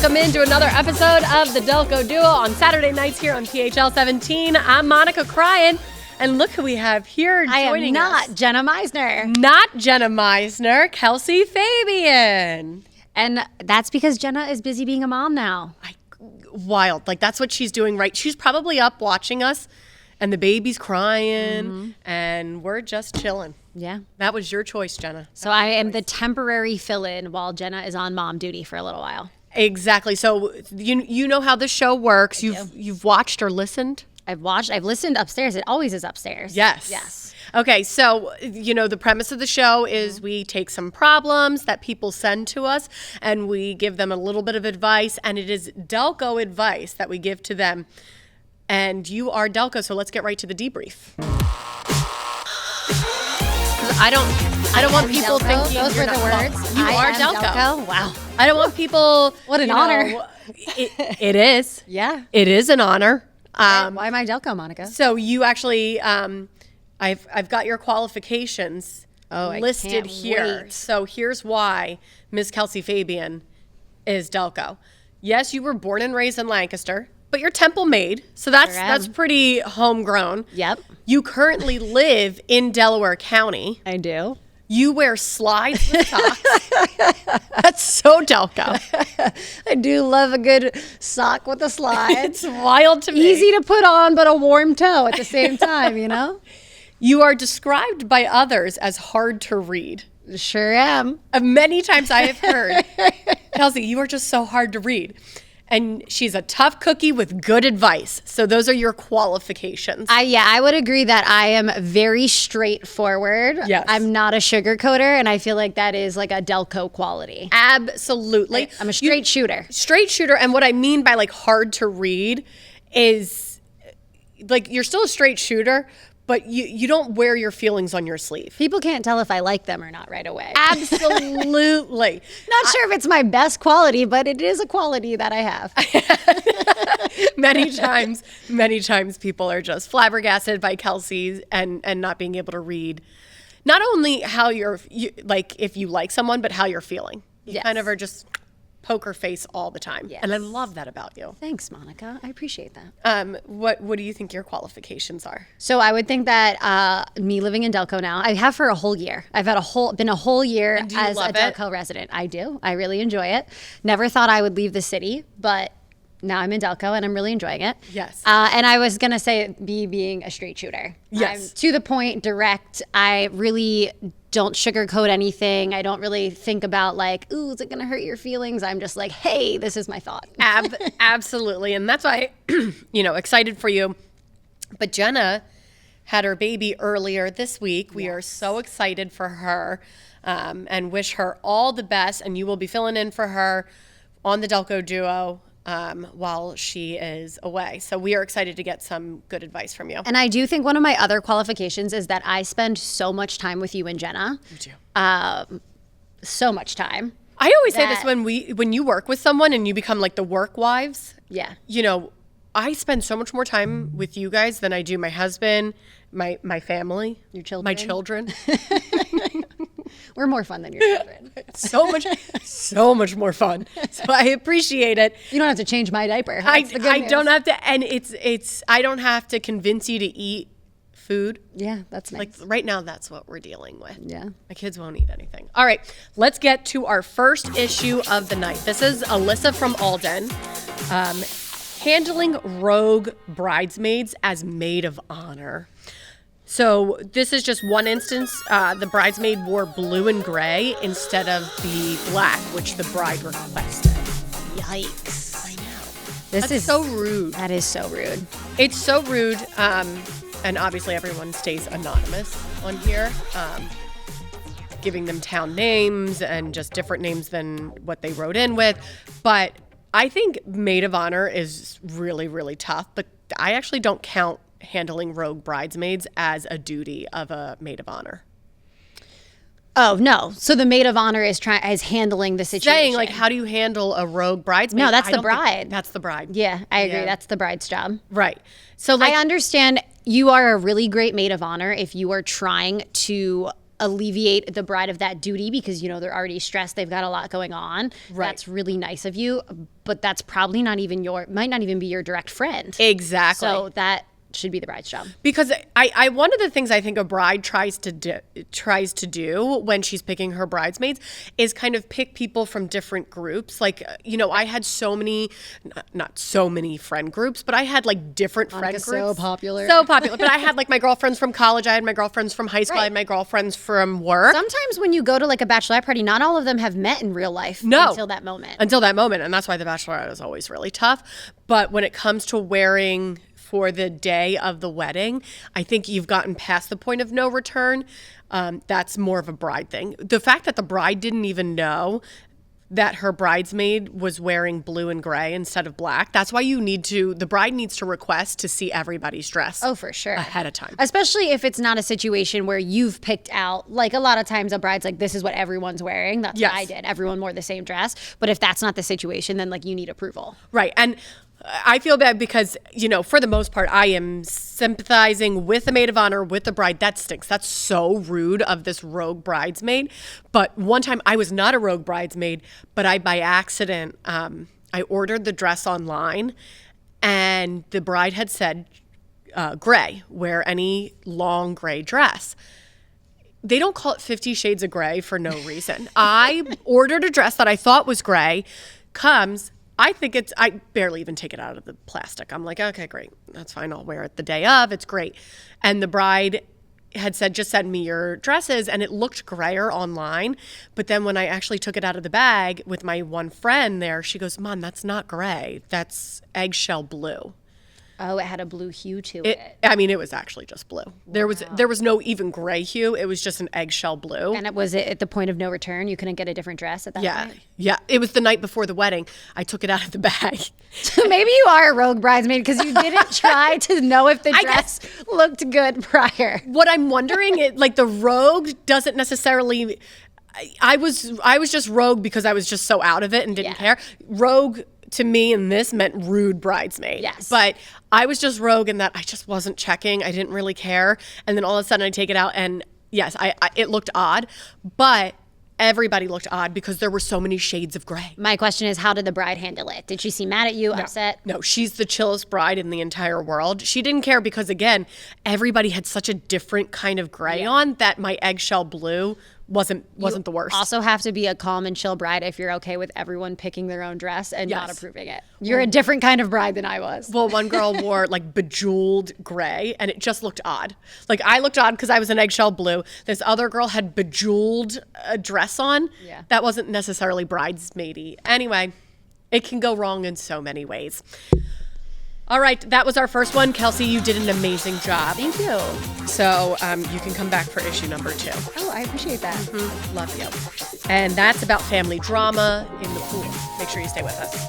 Welcome into another episode of the Delco Duo on Saturday nights here on PHL 17. I'm Monica Cryan, and look who we have here joining us. I am not Jenna Meisner. Not Jenna Meisner, Kelsey Fabian. And that's because Jenna is busy being a mom now. Wild. Like, that's what she's doing, right? She's probably up watching us, and the baby's crying, and we're just chilling. Yeah. That was your choice, Jenna. So I am the temporary fill-in while Jenna is on mom duty for a little while. Exactly. So you know how the show works. You've watched or listened? I've listened upstairs. It always is upstairs. Yes. Okay, so, the premise of the show is we take some problems that people send to us and we give them a little bit of advice, and it is Delco advice that we give to them. And you are Delco, so let's get right to the debrief. I don't want people Delco. thinking those were the words. You are am Delco. Wow. I don't want people. What an honor. It is. Yeah. It is an honor. Why am I Delco, Monica? So you actually, I've got your qualifications listed here. Wait. So here's why Miss Kelsey Fabian is Delco. Yes, you were born and raised in Lancaster, but you're Temple made, so that's pretty homegrown. Yep. You currently live in Delaware County. I do. You wear slides with socks. That's so Delco. I do love a good sock with a slide. It's wild to me. Easy to put on, but a warm toe at the same time, You are described by others as hard to read. Sure am. Many times I have heard, Kelsey, you are just so hard to read. And she's a tough cookie with good advice. So those are your qualifications. I would agree that I am very straightforward. Yes. I'm not a sugarcoater, and I feel like that is like a Delco quality. Absolutely. I'm a straight shooter. Straight shooter. And what I mean by hard to read is you're still a straight shooter, but you don't wear your feelings on your sleeve. People can't tell if I like them or not right away. Absolutely. Not sure if it's my best quality, but it is a quality that I have. Many times people are just flabbergasted by Kelsey and not being able to read not only how if you like someone, but how you're feeling. You kind of are just poker face all the time. Yes. And I love that about you. Thanks, Monica. I appreciate that. What do you think your qualifications are? So I would think that me living in Delco now, I have for a whole year. I've had been a whole year as a Delco resident. I do. I really enjoy it. Never thought I would leave the city, but now I'm in Delco and I'm really enjoying it. Yes. And I was going to say being a straight shooter. Yes. I'm to the point, direct. I really don't sugarcoat anything. I don't really think about ooh, is it going to hurt your feelings? I'm just like, hey, this is my thought. Absolutely. And that's why, excited for you. But Jenna had her baby earlier this week. Yes. We are so excited for her and wish her all the best. And you will be filling in for her on the Delco Duo while she is away. So we are excited to get some good advice from you. And I do think one of my other qualifications is that I spend so much time with you and Jenna. You do. So much time. I always say this when you work with someone and you become the work wives. Yeah. I spend so much more time with you guys than I do my husband, my family, your children. My children. We're more fun than your children. so much more fun. So I appreciate it. You don't have to change my diaper. I don't have to, and it's I don't have to convince you to eat food. Yeah, that's nice. Right now, that's what we're dealing with. Yeah. My kids won't eat anything. All right, let's get to our first issue of the night. This is Alyssa from Alden. Handling rogue bridesmaids as maid of honor. So this is just one instance. The bridesmaid wore blue and gray instead of the black, which the bride requested. Yikes. I know. That's so rude. That is so rude. It's so rude. And obviously everyone stays anonymous on here, giving them town names and just different names than what they wrote in with. But I think maid of honor is really, really tough. But I actually don't count handling rogue bridesmaids as a duty of a maid of honor. Oh, no. So the maid of honor is handling the situation. Saying, how do you handle a rogue bridesmaid? No, that's the bride. That's the bride. Yeah, I agree. Yeah. That's the bride's job. Right. So I understand you are a really great maid of honor if you are trying to alleviate the bride of that duty because, they're already stressed. They've got a lot going on. Right. That's really nice of you. But that's probably might not even be your direct friend. Exactly. So that should be the bride's job. Because I one of the things I think a bride tries to do when she's picking her bridesmaids is kind of pick people from different groups. Like, I had so many, not so many friend groups, but I had like different Monica's friend groups. So popular. But I had like my girlfriends from college. I had my girlfriends from high school. I had my girlfriends from work. Sometimes when you go to like a bachelorette party, not all of them have met in real life until that moment. And that's why the bachelorette is always really tough. But when it comes to wearing for the day of the wedding, I think you've gotten past the point of no return. That's more of a bride thing. The fact that the bride didn't even know that her bridesmaid was wearing blue and gray instead of black. That's why the bride needs to request to see everybody's dress. Oh, for sure. Ahead of time. Especially if it's not a situation where you've picked out, like a lot of times a bride's like, this is what everyone's wearing. That's what I did. Everyone wore the same dress. But if that's not the situation, then like you need approval. Right. And I feel bad because, for the most part, I am sympathizing with the maid of honor, with the bride. That stinks. That's so rude of this rogue bridesmaid. But one time I was not a rogue bridesmaid, but by accident, I ordered the dress online and the bride had said, gray, wear any long gray dress. They don't call it 50 Shades of Gray for no reason. I ordered a dress that I thought was gray, I barely even take it out of the plastic. I'm like, okay, great. That's fine. I'll wear it the day of. It's great. And the bride had said, just send me your dresses. And it looked grayer online. But then when I actually took it out of the bag with my one friend there, she goes, Mom, that's not gray. That's eggshell blue. Oh, it had a blue hue to it. It was actually just blue. Wow. There was no even gray hue. It was just an eggshell blue. And was it at the point of no return? You couldn't get a different dress at that point? Yeah. It was the night before the wedding. I took it out of the bag. So maybe you are a rogue bridesmaid because you didn't try to know if the dress looked good prior. What I'm wondering is, like, the rogue doesn't necessarily... I was just rogue because I was just so out of it and didn't care. Rogue to me in this meant rude bridesmaid. Yes. But I was just rogue in that I just wasn't checking. I didn't really care. And then all of a sudden I take it out and yes, it looked odd, but everybody looked odd because there were so many shades of gray. My question is, how did the bride handle it? Did she seem mad at you, upset? No, she's the chillest bride in the entire world. She didn't care because, again, everybody had such a different kind of gray on that my eggshell blue wasn't the worst. Also have to be a calm and chill bride if you're okay with everyone picking their own dress and not approving it. You're a different kind of bride than I was. Well, one girl wore like bejeweled gray and it just looked odd. Like I looked odd because I was an eggshell blue. This other girl had bejeweled a dress on. Yeah. That wasn't necessarily bridesmaidy. Anyway, it can go wrong in so many ways. All right, that was our first one. Kelsey, you did an amazing job. Thank you. So you can come back for issue number 2. Oh, I appreciate that. Mm-hmm. Love you. And that's about family drama in the pool. Make sure you stay with us.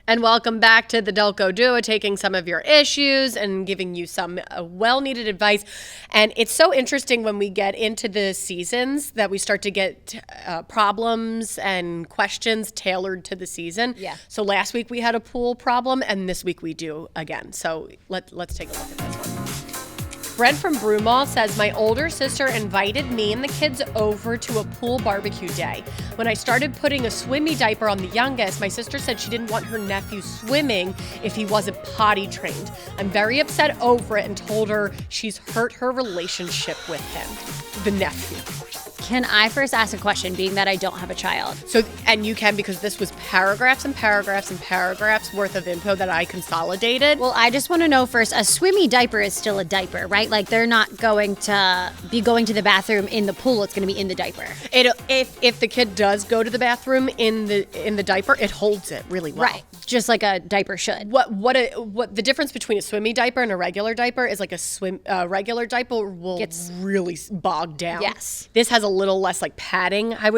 And welcome back to the Delco Duo, taking some of your issues and giving you some well-needed advice. And it's so interesting when we get into the seasons that we start to get problems and questions tailored to the season. Yeah. So last week we had a pool problem, and this week we do again. So let's take a look at this one. Brent from Broomall says, my older sister invited me and the kids over to a pool barbecue day. When I started putting a swimmy diaper on the youngest, my sister said she didn't want her nephew swimming if he wasn't potty trained. I'm very upset over it and told her she's hurt her relationship with him, the nephew. Can I first ask a question, being that I don't have a child? So, and you can, because this was paragraphs and paragraphs and paragraphs worth of info that I consolidated. Well, I just want to know first, a swimmy diaper is still a diaper, right? Like they're not going to be going to the bathroom in the pool. It's going to be in the diaper. If the kid does go to the bathroom in the diaper, it holds it really well. Right. Just like a diaper should. What the difference between a swimmy diaper and a regular diaper is, like a regular diaper will really bog down. Yes. This has a little less like padding, I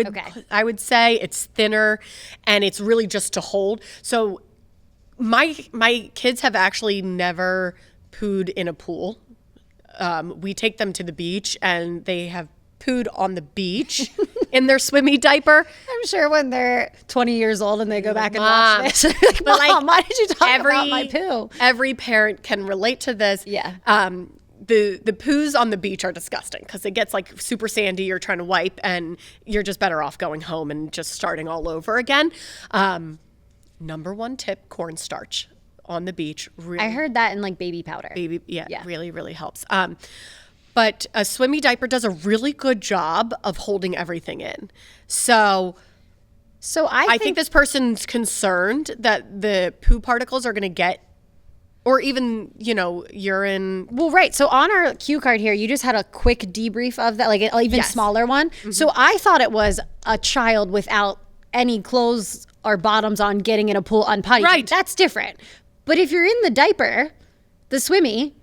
would say. It's thinner and it's really just to hold. So my kids have actually never pooed in a pool. We take them to the beach and they have pooed on the beach in their swimmy diaper. I'm sure when they're 20 years old and they go back and watch this, like, Mom, why did you talk about my poo? Every parent can relate to this. Yeah. The poos on the beach are disgusting because it gets like super sandy. You're trying to wipe and you're just better off going home and just starting all over again. Number one tip, cornstarch on the beach. Really, I heard that in like baby powder. Really, really helps. But a swimmy diaper does a really good job of holding everything in. So I think this person's concerned that the poo particles are going to get, or even, urine. Well, right. So on our cue card here, you just had a quick debrief of that, like an even smaller one. Mm-hmm. So I thought it was a child without any clothes or bottoms on getting in a pool unpotty. Right. That's different. But if you're in the diaper, the swimmy.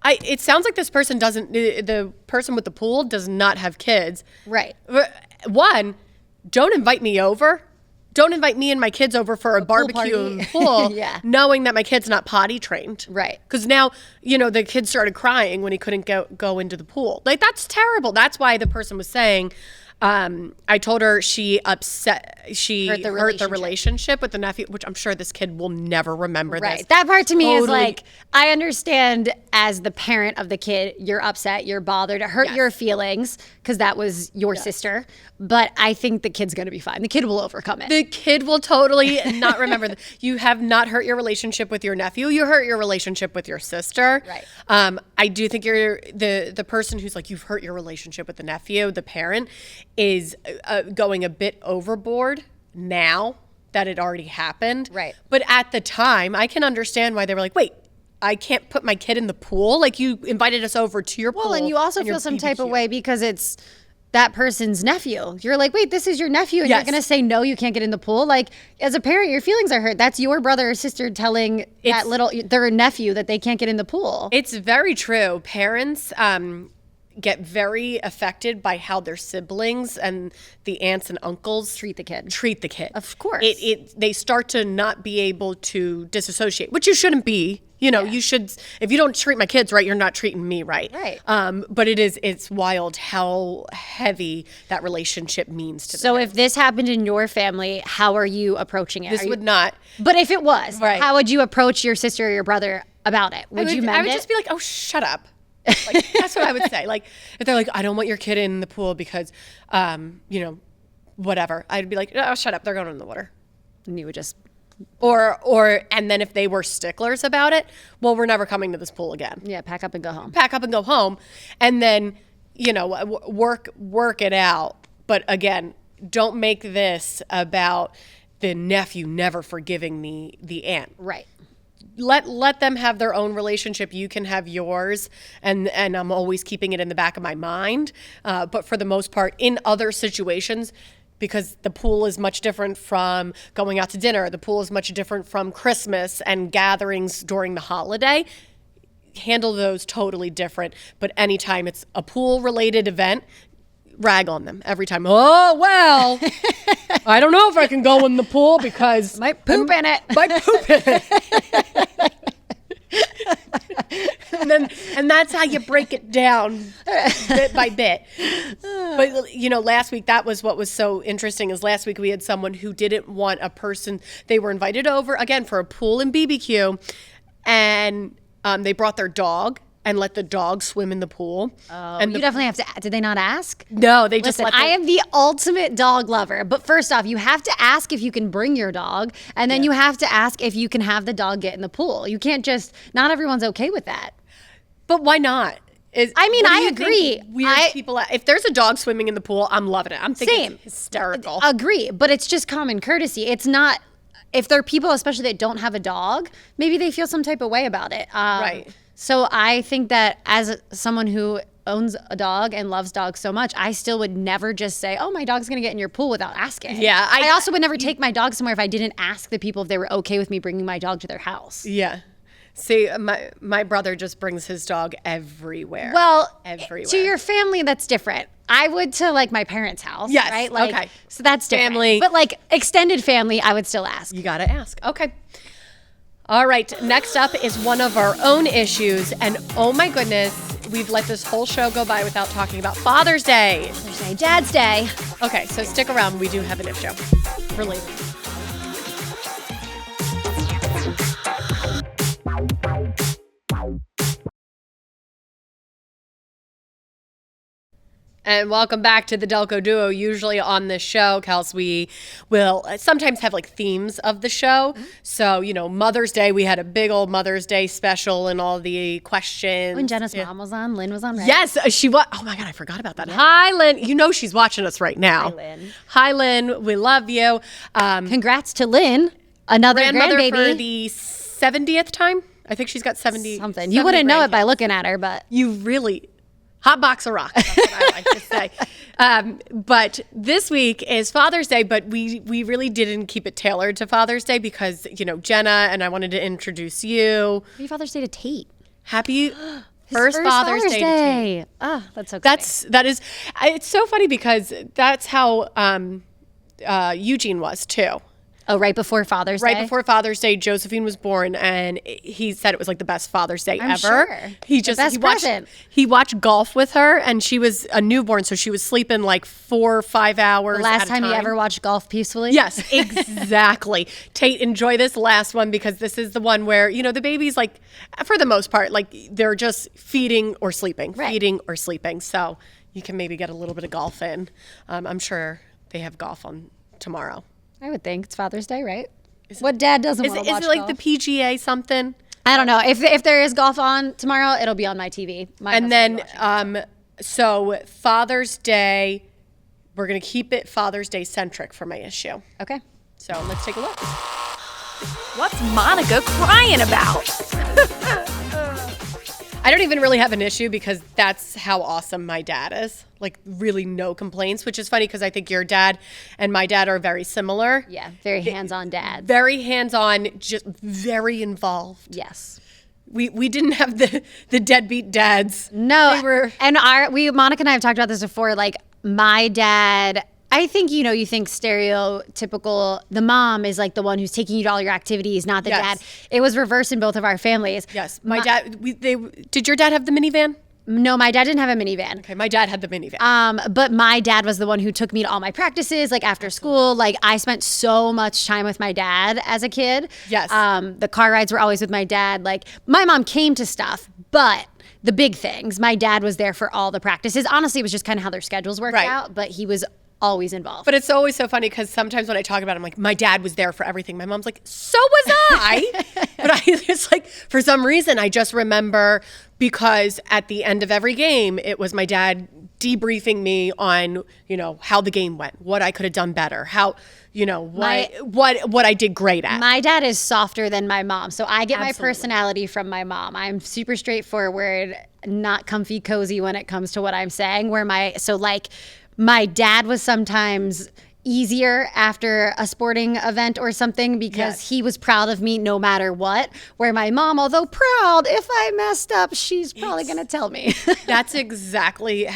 It sounds like this person the person with the pool does not have kids. Right. One, don't invite me over. Don't invite me and my kids over for a barbecue in the pool, knowing that my kid's not potty trained. Right. Because now, the kid started crying when he couldn't go into the pool. Like, that's terrible. That's why the person was saying, I told her she hurt the relationship with the nephew, which I'm sure this kid will never remember. Right. This. That part to me is like, I understand as the parent of the kid, you're upset, you're bothered, it hurt your feelings because that was your sister. But I think the kid's going to be fine. The kid will overcome it. The kid will totally not remember. You have not hurt your relationship with your nephew. You hurt your relationship with your sister. Right. I do think you're the person who's like, you've hurt your relationship with the nephew, the parent, is going a bit overboard now that it already happened. Right. But at the time, I can understand why they were like, wait, I can't put my kid in the pool. Like, you invited us over to your pool. Well, and you also feel some type of way because it's that person's nephew. You're like, wait, this is your nephew, and you're going to say, no, you can't get in the pool? Like, as a parent, your feelings are hurt. That's your brother or sister telling their nephew that they can't get in the pool. It's very true. Parents get very affected by how their siblings and the aunts and uncles treat the kid. Of course. They start to not be able to disassociate, which you shouldn't be. You should, if you don't treat my kids right, you're not treating me right. Right. But it's wild how heavy that relationship means to them. So if this happened in your family, how are you approaching it? This would not. But if it was, how would you approach your sister or your brother about it? Would you mend it? I would just be like, oh, shut up. Like, that's what I would say. Like, if they're like, I don't want your kid in the pool because, whatever. I'd be like, oh, shut up. They're going in the water. And you would just... And then if they were sticklers about it, well, we're never coming to this pool again. Yeah, pack up and go home. And then, work it out. But again, don't make this about the nephew never forgiving the aunt. Right. Let them have their own relationship. You can have yours, and I'm always keeping it in the back of my mind. But for the most part, in other situations, because the pool is much different from going out to dinner, the pool is much different from Christmas and gatherings during the holiday. Handle those totally different. But anytime it's a pool-related event, rag on them every time. Oh, well, I don't know if I can go in the pool because... Might poop in it. And that's how you break it down bit by bit. But, last week, that was what was so interesting is last week we had someone who didn't want a person. They were invited over, again, for a pool and BBQ, and they brought their dog and let the dog swim in the pool. And you definitely have to. Did they not ask? No, they just I am the ultimate dog lover. But first off, you have to ask if you can bring your dog. And then you have to ask if you can have the dog get in the pool. You can't not everyone's okay with that. But why not? I agree. Weird people. If there's a dog swimming in the pool, I'm loving it. I'm thinking it's hysterical. Agree. But it's just common courtesy. It's not, if there are people, especially that don't have a dog, maybe they feel some type of way about it. Right. So I think that as someone who owns a dog and loves dogs so much, I still would never just say, oh, my dog's going to get in your pool without asking. Yeah. I also would never take my dog somewhere if I didn't ask the people if they were okay with me bringing my dog to their house. Yeah. See, my brother just brings his dog everywhere. Well, everywhere. To your family, that's different. I would to like my parents' house. Yes. Right? Like, okay. So that's different. Family. But like extended family, I would still ask. You got to ask. Okay. All right. Next up is one of our own issues. And oh my goodness, we've let this whole show go by without talking about Father's Day. Father's Day, Dad's Day. Okay, so stick around. We do have an if show related. And welcome back to the Delco Duo. Usually on this show, Kels, we will sometimes have like themes of the show. Mm-hmm. So, Mother's Day, we had a big old Mother's Day special and all the questions. When Jenna's mom was on, Lynn was on, right? Yes, she was. Oh my God, I forgot about that. Yeah. Hi, Lynn. She's watching us right now. Hi, Lynn. Hi, Lynn. We love you. Congrats to Lynn, another grandbaby. For the 70th time. I think she's got 70. Something. You wouldn't know it by looking at her, but. You really... Hot box of rocks, that's what I like to say. But this week is Father's Day, but we really didn't keep it tailored to Father's Day because, Jenna and I wanted to introduce you. Happy Father's Day to Tate. Happy first Father's Day to Tate. Oh, that's so exciting. That is, it's so funny because that's how Eugene was too. Oh, right before Father's Day? Right before Father's Day, Josephine was born, and he said it was like the best Father's Day ever. Sure. He watched golf with her, and she was a newborn, so she was sleeping like 4 or 5 hours. The last time you ever watched golf peacefully? Yes, exactly. Tate, enjoy this last one because this is the one where, the baby's like, for the most part, like they're just feeding or sleeping, feeding or sleeping. So you can maybe get a little bit of golf in. I'm sure they have golf on tomorrow. I would think it's Father's Day, right? What dad doesn't want to watch Is it like golf? the PGA something? I don't know. If there is golf on tomorrow, it'll be on my TV. And then, so Father's Day, we're going to keep it Father's Day centric for my issue. Okay. So let's take a look. What's Monica crying about? I don't even really have an issue because that's how awesome my dad is. Like, really no complaints, which is funny because I think your dad and my dad are very similar. Yeah, very hands-on dads. Very hands-on, just very involved. Yes. We didn't have the deadbeat dads. No. They were, and Monica and I have talked about this before. Like, my dad, I think, you think stereotypical, the mom is like the one who's taking you to all your activities, not the dad. It was reversed in both of our families. Yes. My dad, did your dad have the minivan? No, my dad didn't have a minivan. Okay, my dad had the minivan. But my dad was the one who took me to all my practices, like after school. Like, I spent so much time with my dad as a kid. Yes. The car rides were always with my dad. Like, my mom came to stuff, but the big things, my dad was there for all the practices. Honestly, it was just kind of how their schedules worked out, but he was always involved. But it's always so funny because sometimes when I talk about it, I'm like, my dad was there for everything. My mom's like, so was I. But it's like, for some reason, I just remember because at the end of every game, it was my dad debriefing me on, how the game went, what I could have done better, how, what I did great at. My dad is softer than my mom. So I get my personality from my mom. I'm super straightforward, not comfy cozy when it comes to what I'm saying, my dad was sometimes easier after a sporting event or something because he was proud of me no matter what, where my mom, although proud, if I messed up, she's probably going to tell me. That's exactly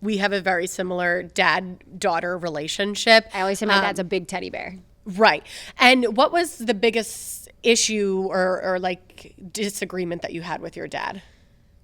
we have a very similar dad-daughter relationship. I always say my dad's a big teddy bear. Right. And what was the biggest issue or disagreement that you had with your dad?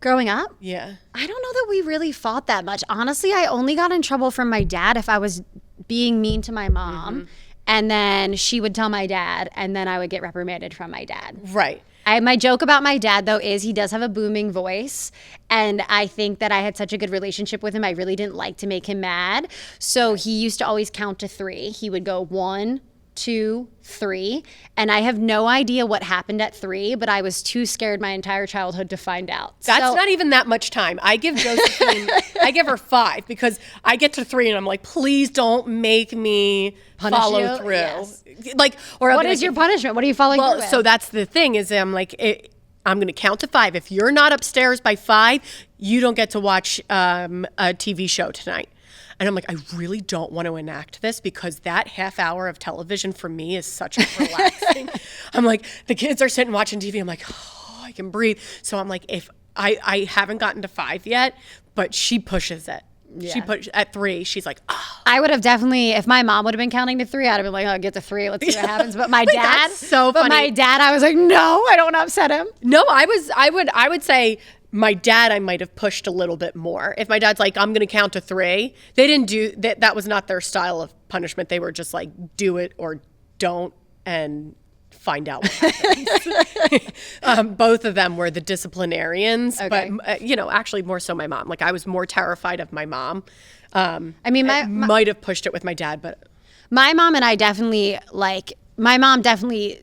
Growing up? Yeah. I don't know that we really fought that much. Honestly, I only got in trouble from my dad if I was being mean to my mom. Mm-hmm. And then she would tell my dad, and then I would get reprimanded from my dad. Right. My joke about my dad, though, is he does have a booming voice. And I think that I had such a good relationship with him. I really didn't like to make him mad. So he used to always count to 3. He would go 1, 2, 3, and I have no idea what happened at 3, but I was too scared my entire childhood to find out. That's not even that much time. I give Josephine, I give her 5 because I get to 3 and I'm like, please don't make me follow through. Yes. What is your punishment? What are you following through with? So that's the thing is I'm like, I'm going to count to 5. If you're not upstairs by 5, you don't get to watch a TV show tonight. And I'm like, I really don't want to enact this because that half hour of television for me is such a relaxing. I'm like, the kids are sitting watching TV. I'm like, oh, I can breathe. So I'm like, if I haven't gotten to 5 yet, but she pushes it. Yeah. She pushed at 3. She's like, oh. I would have definitely, if my mom would have been counting to 3, I'd have been like, oh, get to 3. Let's see what happens. But my dad, that's so funny. But my dad, I was like, no, I don't want to upset him. No, I would say My dad, I might have pushed a little bit more. If my dad's like, I'm going to count to 3, they didn't do that. That was not their style of punishment. They were just like, do it or don't and find out what happens. Both of them were the disciplinarians, Okay. but actually more so my mom. Like I was more terrified of my mom. I mean, I might have pushed it with my dad, but my mom and I definitely my mom definitely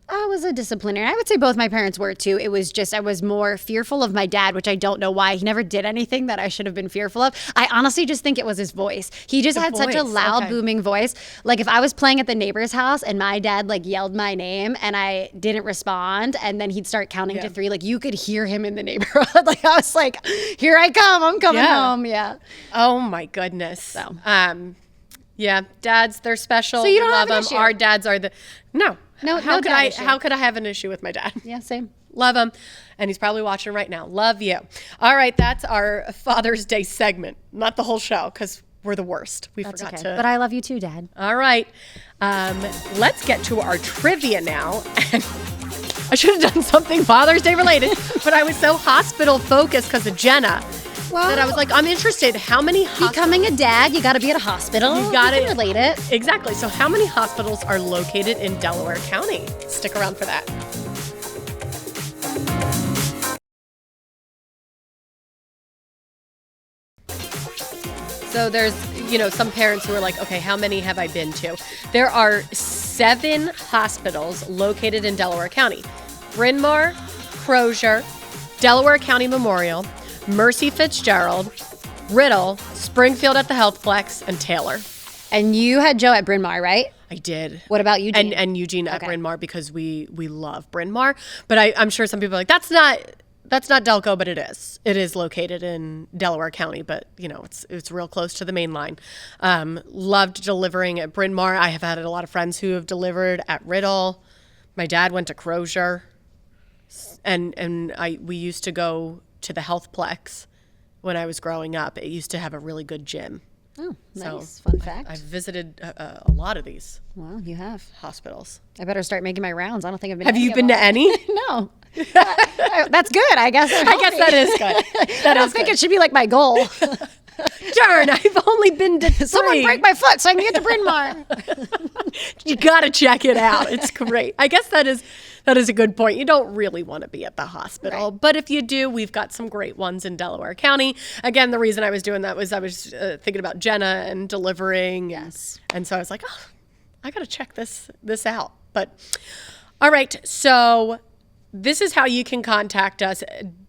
was a disciplinarian. I would say both my parents were too. It was just I was more fearful of my dad, which I don't know why. He never did anything that I should have been fearful of. I honestly just think it was his voice. He just had such a loud, booming voice. Like if I was playing at the neighbor's house and my dad like yelled my name and I didn't respond, and then he'd start counting to 3, like you could hear him in the neighborhood. Like I was like, here I come, I'm coming home. Yeah. Oh my goodness. So, yeah, dads, they're special. So you don't we have love an them. issue? Our dads are No, How could dad issue. How could I have an issue with my dad? Yeah, same. Love him. And he's probably watching right now. Love you. All right, that's our Father's Day segment. Not the whole show because we're the worst. We That's forgot okay. to. But I love you too, Dad. All right. Let's get to our trivia now. And I should have done something Father's Day related, but I was so hospital focused because of Jenna that I was like, I'm interested. How many Becoming a dad, you got to be at a hospital. You got can it. relate it. Exactly. So how many hospitals are located in Delaware County? Stick around for that. So there's, some parents who are like, okay, how many have I been to? There are 7 hospitals located in Delaware County. Bryn Mawr, Crozier, Delaware County Memorial, Mercy Fitzgerald, Riddle, Springfield at the Healthplex, and Taylor. And you had Joe at Bryn Mawr, right? I did. What about Eugene? And Eugene at Okay. Bryn Mawr because we love Bryn Mawr. But I'm sure some people are like, that's not Delco, but it is. It is located in Delaware County, but it's real close to the main line. Loved delivering at Bryn Mawr. I have had a lot of friends who have delivered at Riddle. My dad went to Crozier, and we used to go to the Healthplex when I was growing up. It used to have a really good gym. Oh, So nice. Fun fact. I've visited a lot of these Well, you have. hospitals. I better start making my rounds. I don't think I've been. Have you been to any? No. That's good. I guess. I guess that is good. I don't think it should be like my goal. Darn, I've only been to 3. Someone break my foot so I can get to Bryn Mawr. You got to check it out. It's great. I guess that is a good point. You don't really want to be at the hospital. Right. But if you do, we've got some great ones in Delaware County. Again, the reason I was doing that was I was thinking about Jenna and delivering. Yes. And so I was like, oh, I got to check this out. But all right. So this is how you can contact us.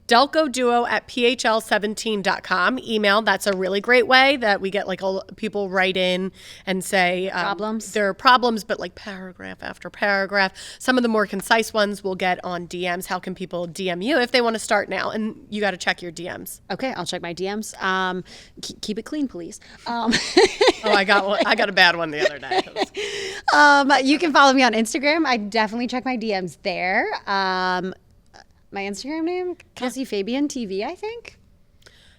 Delco Duo at phl17.com. Email. That's a really great way that we get people write in and say Problems. There are problems, but like paragraph after paragraph. Some of the more concise ones we'll get on DMs. How can people DM you if they want to start now? And you got to check your DMs. Okay, I'll check my DMs. Keep it clean, please. Oh, I got one. I got a bad one the other day. You can follow me on Instagram. I definitely check my DMs there. My Instagram name, Kelsey Fabian TV, I think.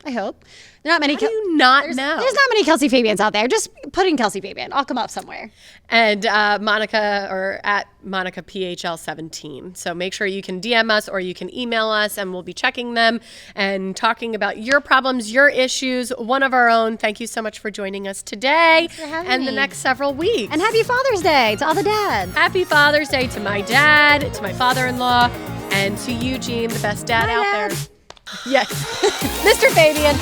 I hope. There are not many. How do you not know? There's not many Kelsey Fabians out there. Just put in Kelsey Fabian. I'll come up somewhere. And Monica, or at Monica PHL17. So make sure you can DM us or you can email us, and we'll be checking them and talking about your problems, your issues, one of our own. Thank you so much for joining us today for having and the me. next several weeks. And happy Father's Day to all the dads. Happy Father's Day to my dad, to my father-in-law, and to Eugene, the best dad Hi, out Dad. there. Yes. Mr. Fabian.